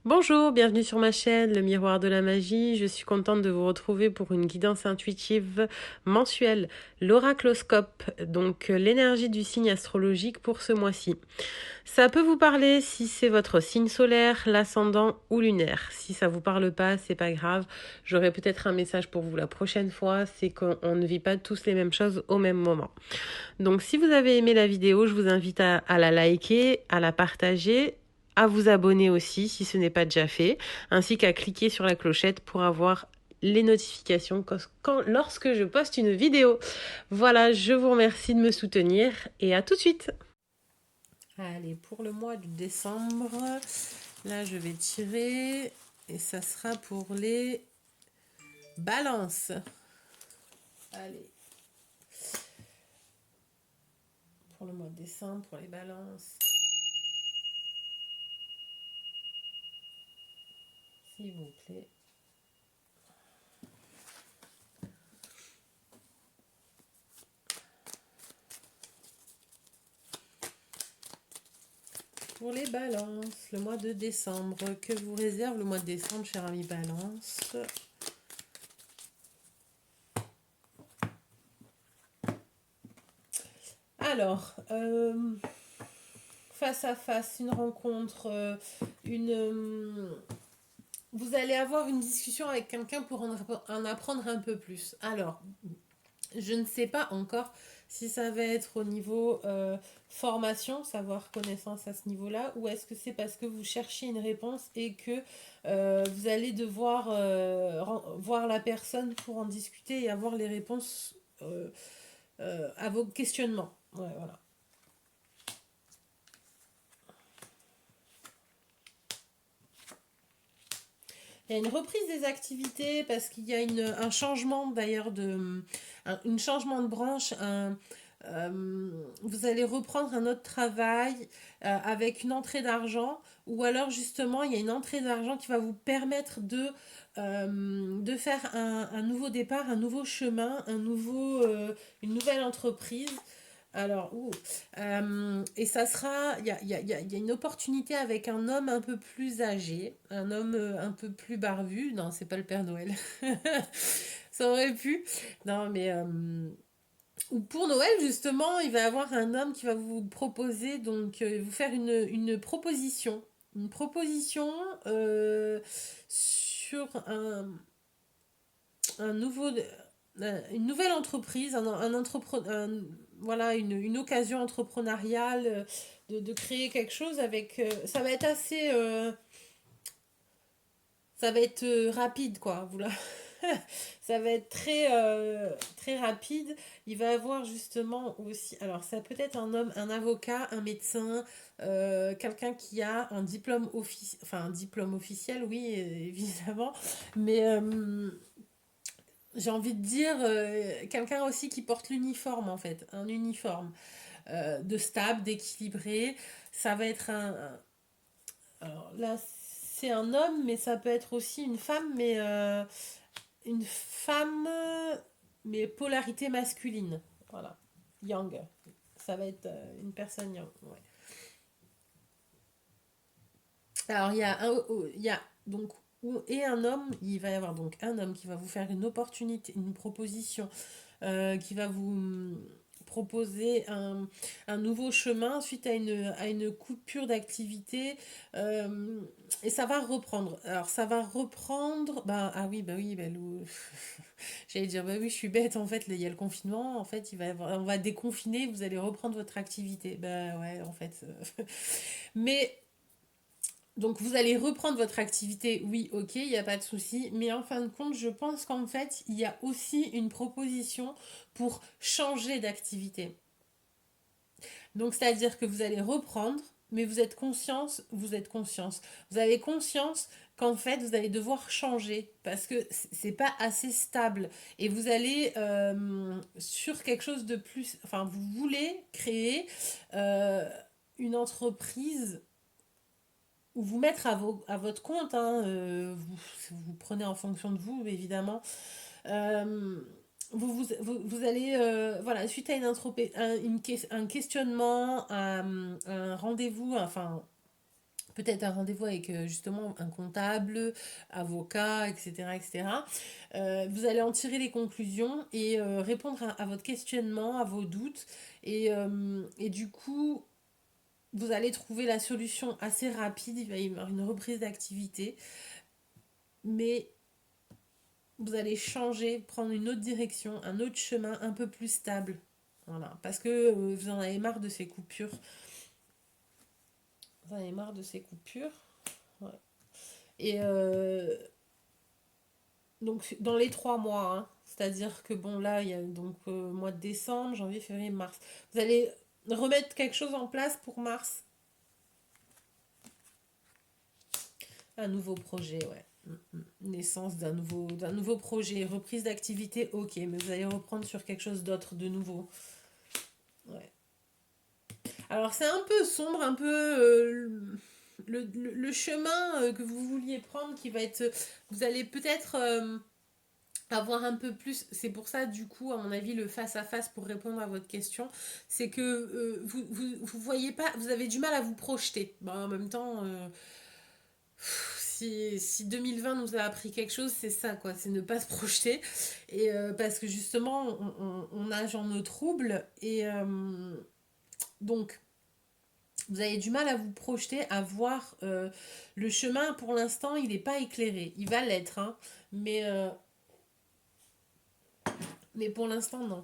Bonjour, bienvenue sur ma chaîne, le miroir de la magie. Je suis contente de vous retrouver pour une guidance intuitive mensuelle, l'oracloscope, donc l'énergie du signe astrologique pour ce mois-ci. Ça peut vous parler si c'est votre signe solaire, l'ascendant ou lunaire. Si ça vous parle pas, c'est pas grave. J'aurai peut-être un message pour vous la prochaine fois, c'est qu'on ne vit pas tous les mêmes choses au même moment. Donc si vous avez aimé la vidéo, je vous invite à la liker, à la partager, à vous abonner aussi si ce n'est pas déjà fait, ainsi qu'à cliquer sur la clochette pour avoir les notifications lorsque je poste une vidéo. Voilà, je vous remercie de me soutenir et à tout de suite. Allez, pour le mois de décembre, là je vais tirer et ça sera pour les balances. Allez, pour le mois de décembre, pour les balances. S'il vous plaît. Pour les balances, le mois de décembre, que vous réserve le mois de décembre, cher ami balance? Alors, face à face, une rencontre, vous allez avoir une discussion avec quelqu'un pour en apprendre un peu plus. Alors, je ne sais pas encore si ça va être au niveau formation, savoir connaissance à ce niveau-là, ou est-ce que c'est parce que vous cherchez une réponse et que vous allez devoir voir la personne pour en discuter et avoir les réponses à vos questionnements. Ouais, voilà. Il y a une reprise des activités parce qu'il y a un changement d'ailleurs une changement de branche. Vous allez reprendre un autre travail avec une entrée d'argent ou alors justement il y a une entrée d'argent qui va vous permettre de faire un nouveau départ, un nouveau chemin, une nouvelle entreprise. Alors, et ça sera, il y a une opportunité avec un homme un peu plus âgé, un homme un peu plus barbu. Non, c'est pas le Père Noël. Ça aurait pu. Non, mais ou pour Noël, justement, il va y avoir un homme qui va vous proposer, donc vous faire une proposition. Une proposition sur un nouveau, une nouvelle entreprise, voilà, une occasion entrepreneuriale, de créer quelque chose avec. Ça va être assez. Ça va être rapide, quoi. Ça va être très rapide. Il va avoir justement aussi. Alors, ça peut être un homme, un avocat, un médecin, quelqu'un qui a un diplôme officiel, oui, évidemment. Mais j'ai envie de dire quelqu'un aussi qui porte l'uniforme en fait, un uniforme de stable, d'équilibré. Ça va être alors là, c'est un homme, mais ça peut être aussi une femme, mais une femme, mais polarité masculine. Voilà, yang. Ça va être une personne yang. Ouais. Alors il y a donc et un homme, il va y avoir donc un homme qui va vous faire une opportunité, une proposition qui va vous proposer un nouveau chemin suite à une coupure d'activité et ça va reprendre. Alors ça va reprendre, bah oui, j'allais dire bah oui je suis bête en fait, il y a le confinement, en fait on va déconfiner, vous allez reprendre votre activité. Bah ouais en fait. Mais donc vous allez reprendre votre activité, oui, ok, il n'y a pas de souci, mais en fin de compte, je pense qu'en fait, il y a aussi une proposition pour changer d'activité. Donc c'est-à-dire que vous allez reprendre, mais vous êtes conscience. Vous avez conscience qu'en fait, vous allez devoir changer parce que c'est pas assez stable et vous allez sur quelque chose de plus, enfin, vous voulez créer une entreprise ou vous mettre à votre compte, hein, vous prenez en fonction de vous, évidemment. Euh, vous allez, voilà, suite à un questionnement, un rendez-vous, enfin, peut-être un rendez-vous avec justement un comptable, avocat, etc., etc. Vous allez en tirer les conclusions et répondre à votre questionnement, à vos doutes. Et du coup, vous allez trouver la solution assez rapide. Il va y avoir une reprise d'activité, mais vous allez changer, prendre une autre direction, un autre chemin un peu plus stable. Voilà, parce que vous en avez marre de ces coupures. Vous en avez marre de ces coupures. Ouais. Et donc dans les 3 mois, hein, c'est-à-dire que bon là, il y a donc mois de décembre, janvier, février, mars. Vous allez remettre quelque chose en place pour mars. Un nouveau projet, ouais. Naissance d'un nouveau projet, reprise d'activité, ok, mais vous allez reprendre sur quelque chose d'autre de nouveau. Ouais. Alors c'est un peu sombre, un peu le chemin que vous vouliez prendre qui va être... Vous allez peut-être avoir un peu plus... C'est pour ça, du coup, à mon avis, le face-à-face pour répondre à votre question, c'est que vous voyez pas... Vous avez du mal à vous projeter. Bon, en même temps... si 2020 nous a appris quelque chose, c'est ça, quoi, c'est ne pas se projeter. Et parce que justement, on nage en eau trouble. Et donc, vous avez du mal à vous projeter, à voir le chemin. Pour l'instant, il n'est pas éclairé. Il va l'être, hein, mais, euh, mais pour l'instant, non.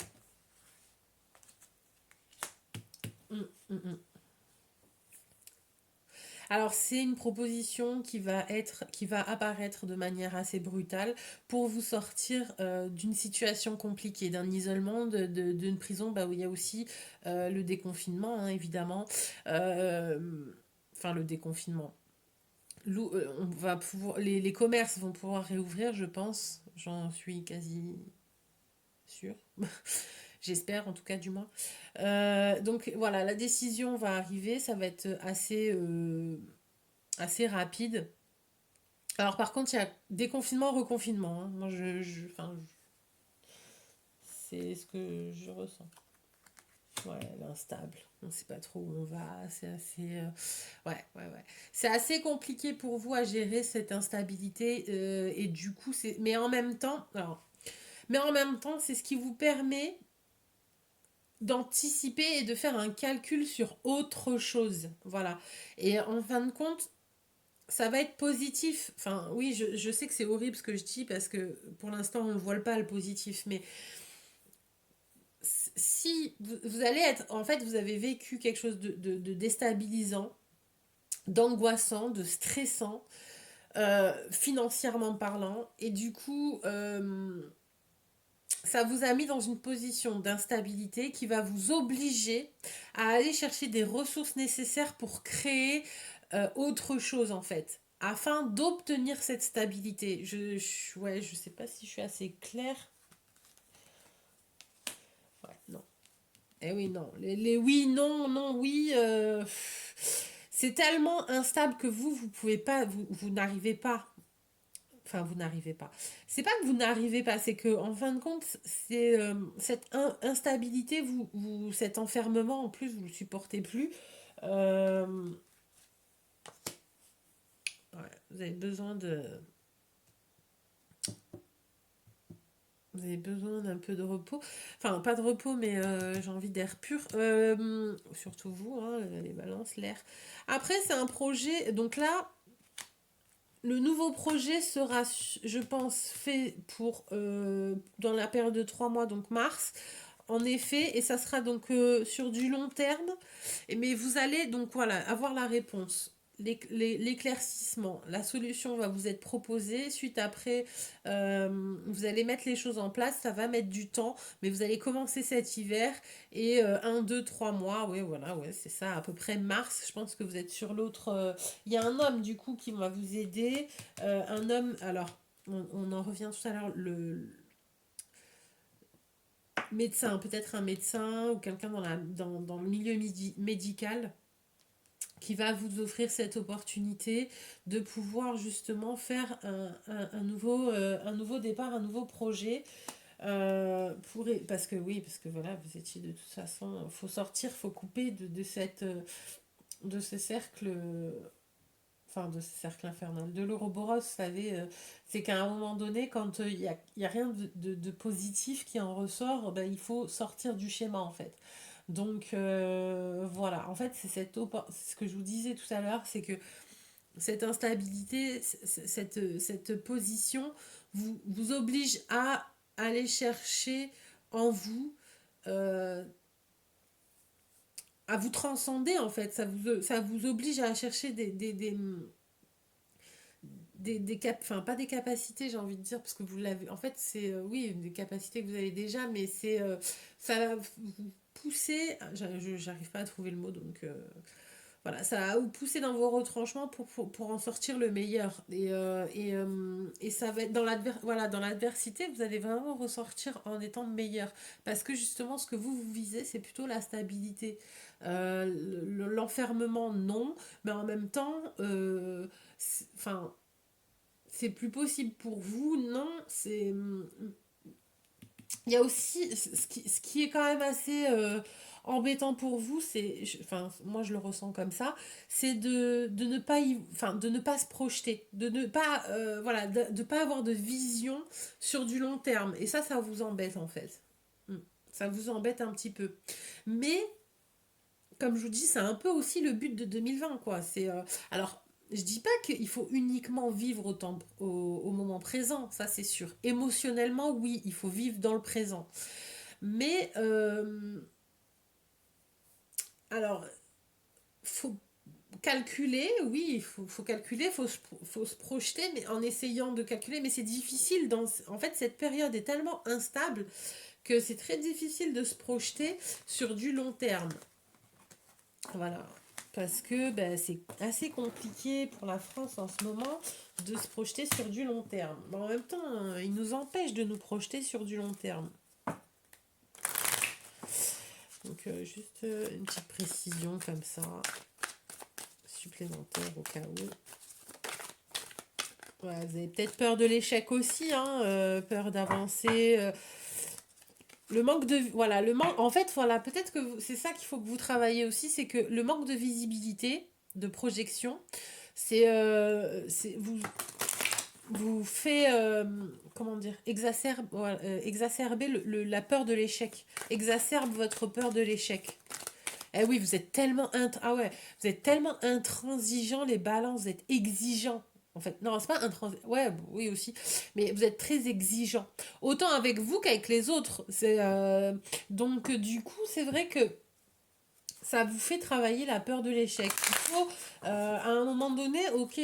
Mm, mm, mm. Alors, c'est une proposition qui va apparaître de manière assez brutale pour vous sortir d'une situation compliquée, d'un isolement, d'une prison, bah, où il y a aussi le déconfinement, hein, évidemment. Euh, Enfin, le déconfinement. On va pouvoir, les commerces vont pouvoir réouvrir, je pense. J'en suis quasi sûre. J'espère, en tout cas, du moins. Donc voilà, la décision va arriver, ça va être assez rapide. Alors par contre, il y a déconfinement, reconfinement, hein. Moi, enfin, c'est ce que je ressens. Ouais, l'instable. On ne sait pas trop où on va. C'est assez... ouais, ouais, ouais. C'est assez compliqué pour vous à gérer cette instabilité. Et du coup, c'est... Mais en même temps, c'est ce qui vous permet d'anticiper et de faire un calcul sur autre chose. Voilà. Et en fin de compte, ça va être positif. Enfin, oui, je sais que c'est horrible ce que je dis parce que pour l'instant, on ne voit pas le positif. Mais si vous allez être... En fait, vous avez vécu quelque chose de déstabilisant, d'angoissant, de stressant, financièrement parlant. Et du coup, ça vous a mis dans une position d'instabilité qui va vous obliger à aller chercher des ressources nécessaires pour créer autre chose en fait, afin d'obtenir cette stabilité. Ouais, je sais pas si je suis assez claire. Ouais, non. Eh oui, non. Les oui, non, non, oui. C'est tellement instable que vous pouvez pas, vous n'arrivez pas. Enfin, vous n'arrivez pas. C'est pas que vous n'arrivez pas, c'est que en fin de compte, c'est cette instabilité, cet enfermement, en plus, vous le supportez plus. Euh, ouais, vous avez besoin de, vous avez besoin d'un peu de repos. Enfin, pas de repos, mais j'ai envie d'air pur. Surtout vous, hein, les balances, l'air. Après, c'est un projet. Donc là, le nouveau projet sera, je pense, fait pour dans la période de 3 mois, donc mars. En effet, et ça sera donc sur du long terme. Mais vous allez donc voilà avoir la réponse, l'éclaircissement, la solution va vous être proposée. Suite après, vous allez mettre les choses en place. Ça va mettre du temps, mais vous allez commencer cet hiver et 1, 2, 3 mois. Oui, voilà, ouais, c'est ça, à peu près mars. Je pense que vous êtes sur l'autre. Il y a un homme du coup qui va vous aider. Un homme, alors on en revient tout à l'heure. Le médecin, peut-être un médecin ou quelqu'un dans le milieu médical qui va vous offrir cette opportunité de pouvoir justement faire un nouveau départ, un nouveau projet. Parce que oui, parce que voilà, vous étiez de toute façon, faut sortir, faut couper de ce cercle enfin de ce cercle infernal. De l'Ouroboros, vous savez, c'est qu'à un moment donné, quand il y a rien de positif qui en ressort, ben, il faut sortir du schéma en fait. Donc voilà, en fait c'est c'est ce que je vous disais tout à l'heure, c'est que cette instabilité, cette position vous oblige à aller chercher en vous, euh, à vous transcender en fait. Ça vous oblige à chercher enfin pas des capacités, j'ai envie de dire, parce que vous l'avez. En fait, c'est oui, des capacités que vous avez déjà, mais ça va vous pousser. J'arrive pas à trouver le mot, donc voilà, ça va vous pousser dans vos retranchements pour en sortir le meilleur. Et ça va être voilà, dans l'adversité, vous allez vraiment ressortir en étant meilleur. Parce que justement, ce que vous visez, c'est plutôt la stabilité. L'enfermement, non, mais en même temps, enfin, c'est plus possible pour vous, non. Il y a aussi ce qui est quand même assez embêtant pour vous, enfin moi je le ressens comme ça, c'est de ne pas enfin de ne pas se projeter, de ne pas voilà, de pas avoir de vision sur du long terme. Et ça vous embête en fait. Mm. Ça vous embête un petit peu. Mais comme je vous dis, c'est un peu aussi le but de 2020, quoi. Alors, je dis pas qu'il faut uniquement vivre au moment présent, ça c'est sûr. Émotionnellement, oui, il faut vivre dans le présent. Mais, alors, faut calculer, oui, faut calculer, faut se projeter, mais en essayant de calculer, mais c'est difficile. En fait, cette période est tellement instable que c'est très difficile de se projeter sur du long terme. Voilà. Parce que ben, c'est assez compliqué pour la France en ce moment de se projeter sur du long terme. Mais en même temps, il nous empêche de nous projeter sur du long terme. Donc juste une petite précision comme ça, supplémentaire au cas où. Voilà, vous avez peut-être peur de l'échec aussi, hein, peur d'avancer. Le manque de... Voilà, le manque... En fait, voilà, peut-être que c'est ça qu'il faut que vous travaillez aussi, c'est que le manque de visibilité, de projection, vous fait, comment dire, exacerber la peur de l'échec, exacerbe votre peur de l'échec. Eh oui, vous êtes tellement ah ouais, vous êtes tellement intransigeant, les balances, vous êtes exigeant. En fait, non, c'est pas intransigeant. Ouais, oui aussi, mais vous êtes très exigeant. Autant avec vous qu'avec les autres. Donc du coup, c'est vrai que ça vous fait travailler la peur de l'échec. Il faut, à un moment donné, ok,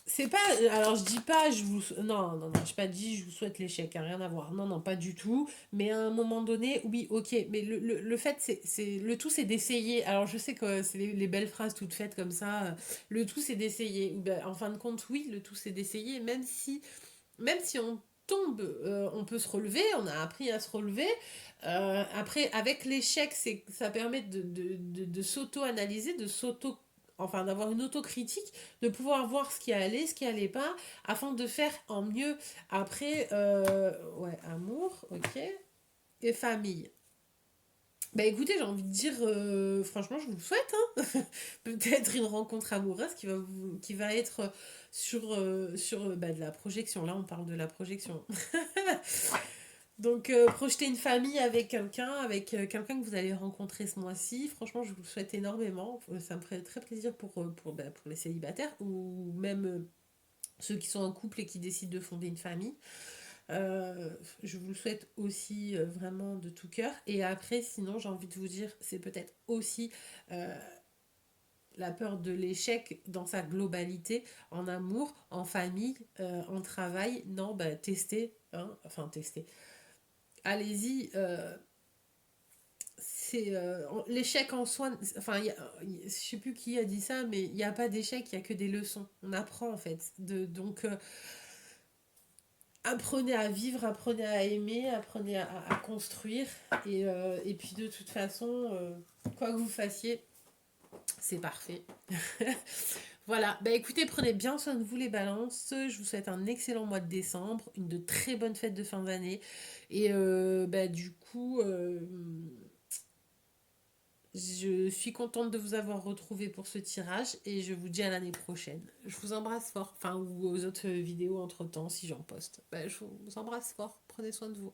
c'est pas. Alors, je dis pas, je vous. Non, non, non, j'ai pas dit, je vous souhaite l'échec, hein, rien à voir. Non, non, pas du tout. Mais à un moment donné, oui, ok. Mais le fait, le tout, c'est d'essayer. Alors, je sais que c'est les belles phrases toutes faites comme ça. Le tout, c'est d'essayer. Ben, en fin de compte, oui, le tout, c'est d'essayer. Même si on tombe, on peut se relever. On a appris à se relever. Après, avec l'échec, ça permet de s'auto-analyser, enfin d'avoir une autocritique, de pouvoir voir ce qui allait, ce qui allait pas, afin de faire en mieux. Après, ouais, amour, ok, et famille. Bah écoutez, j'ai envie de dire, franchement, je vous le souhaite, hein. Peut-être une rencontre amoureuse qui va être sur bah, de la projection. Là, on parle de la projection. Donc, projeter une famille avec quelqu'un que vous allez rencontrer ce mois-ci, franchement, je vous le souhaite énormément. Ça me ferait très plaisir pour les célibataires ou même ceux qui sont en couple et qui décident de fonder une famille. Euh, je vous le souhaite aussi vraiment de tout cœur. Et après, sinon, j'ai envie de vous dire, c'est peut-être aussi euh, la peur de l'échec dans sa globalité, en amour, en famille, en travail. Non, bah, testez, hein, enfin, testez. Allez-y, l'échec en soi, enfin je sais plus qui a dit ça, mais il n'y a pas d'échec, il y a que des leçons, on apprend en fait. Donc apprenez à vivre, apprenez à aimer, apprenez à construire, et puis de toute façon, quoi que vous fassiez, c'est parfait. Voilà, bah écoutez, prenez bien soin de vous les balances, je vous souhaite un excellent mois de décembre, une de très bonnes fêtes de fin d'année, et bah du coup Je suis contente de vous avoir retrouvé pour ce tirage et je vous dis à l'année prochaine. Je vous embrasse fort, enfin ou aux autres vidéos entre-temps si j'en poste. Ben, je vous embrasse fort, prenez soin de vous.